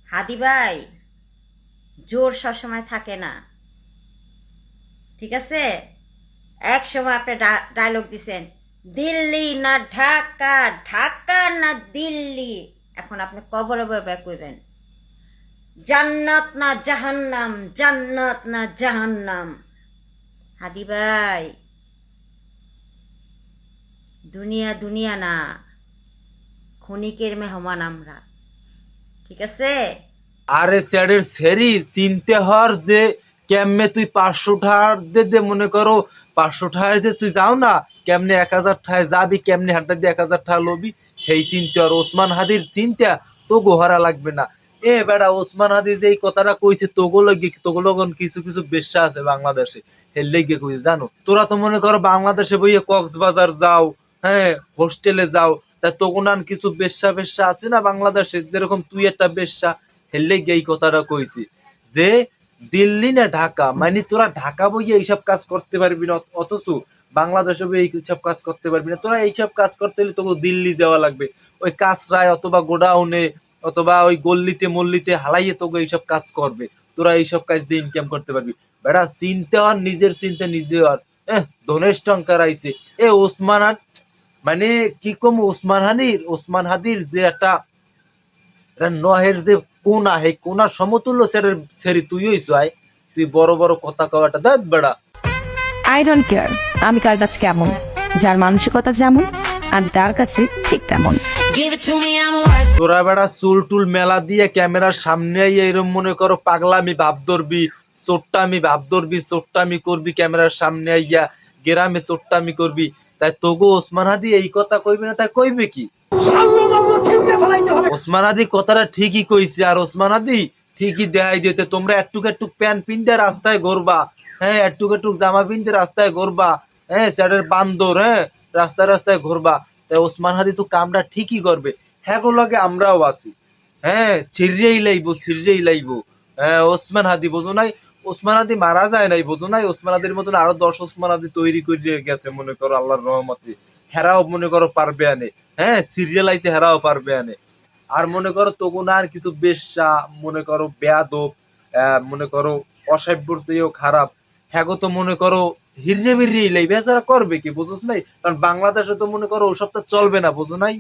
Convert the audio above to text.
হাদি ভাই, জোর সবসময় থাকে না, ঠিক আছে? এক সময় আপনি ডায়লগ দিছেন, দিল্লি না ঢাকা, ঢাকা না দিল্লি। এখন আপনি কবরে বয়ে কইবেন, জান্নাত না জাহান্নাম, জান্নাত না জাহান্নাম। হাদি ভাই, দুনিয়া দুনিয়া না, ক্ষণিকের মেহমান আমরা, ঠিক আছে? আরে স্যারের সেরি চিনতে হর যে কেমনে তুই 500 টাকা দে মনে করো 500 টাকায় যে তুই যাও না, কেমনে 1000 টাকায় যাবি, কেমনে হাঁটা দিয়ে 1000 টাকা লবি, সেই চিনতে হর। ওসমান হাদির চিন্তা তো গোহারা লাগবে না। এ বেটা, ওসমান হাদি যে এই কথাটা কইছে, তোগুলো কিছু কিছু বেশ্যা আছে বাংলাদেশে, হের লেগে কইছে জানো। তোরা তো মনে করো বাংলাদেশে বইয়ে কক্সবাজার যাও, হ্যাঁ, হোস্টেলে যাও, তা তোগুনান কিছু বেশ্যা বেশ্যা আছে না বাংলাদেশে, যেরকম তুই একটা বেশ্যা। হেললে এই কথাটা কইছি যে দিল্লি না ঢাকা, মানে তোরা ঢাকা বইয়ে এইসব কাজ করতে পারবি না, অথচ বাংলাদেশে বই এইসব কাজ করতে পারবি না। তোরা এইসব কাজ করতে হলে তোকে দিল্লি যাওয়া লাগবে, ওই কাঁচরায় অথবা গোডাউনে অথবা ওই গল্লিতে মল্লিতে হালাইয়ে তোকে এইসব কাজ করবে। তোরা এইসব কাজ দিয়ে ইনকাম করতে পারবি। বেটা চিনতে হন, নিজের চিনতে নিজে হন। ধনেশ টঙ্কার আইছে এ ওসমান মানে কি কম, ওসমান হাদির যে একটা নহের যে কোনা, হে কোনার সমতুল্য সেরি তুই হইছ। আয় তুই বড় বড় কথা কওয়াটা দেখ বেড়া। আই ডোন্ট কেয়ার আমি কার কাছে কেমন, যার মানসিকতা যেমন আমি তার কাছে ঠিক তেমন। তোরা বেড়া চুল টুল মেলা দিয়ে ক্যামেরার সামনে আইয়া এরম মনে করো পাগলামি ভাব ধরবি, চোট্টামি করবি ক্যামেরার সামনে আইয়া, গেরামে চোট্টামি করবি। তাই তোগো ওসমান হাদি এই কথা কইবে না, তাই কইবে কি? ওসমান হাদি কথাটা ঠিকই কইছে, আর ওসমান হাদি ঠিকই দেখাই দিতে। তোমরা একটুক একটুক প্যান্ট পিনতে রাস্তায় ঘুরবা, হ্যাঁ, একটুক একটুক জামা পিনতে রাস্তায় ঘুরবা, হ্যাঁ, স্যারের বান্দর, হ্যাঁ, রাস্তায় রাস্তায় ঘুরবা। তাই ওসমান হাদি তো কামটা ঠিকই করবে। হ্যাঁ গো, লাগে আমরাও আছি, হ্যাঁ, ছিড়িয়েই লাইবো। হ্যাঁ, ওসমান হাদি বোঝো নাই? ওসমান হাদি মারা যায় নাই, বোঝো নাই? ওসমান হাদির মতন আরো 10 ওসমান হাদি তৈরি করে গেছে মনে করো আল্লাহর রহমতে। হেরাও মনে করো পারবে আনে, হ্যাঁ, সিরিয়াল আইতে হেরাও পারবে আনে। আর মনে করো তগুনার কিছু বেশ্যা, মনে করো বেয়াদব, মনে করো অসভ্যর চেয়েও খারাপ, হ্যাঁ গো, তো মনে করো হিররে বিররে ইলাই বেচারা করবে কি, বুঝোস নাই? কারণ বাংলাদেশে তো মনে করো ওসব তো চলবে না, বুঝো নাই?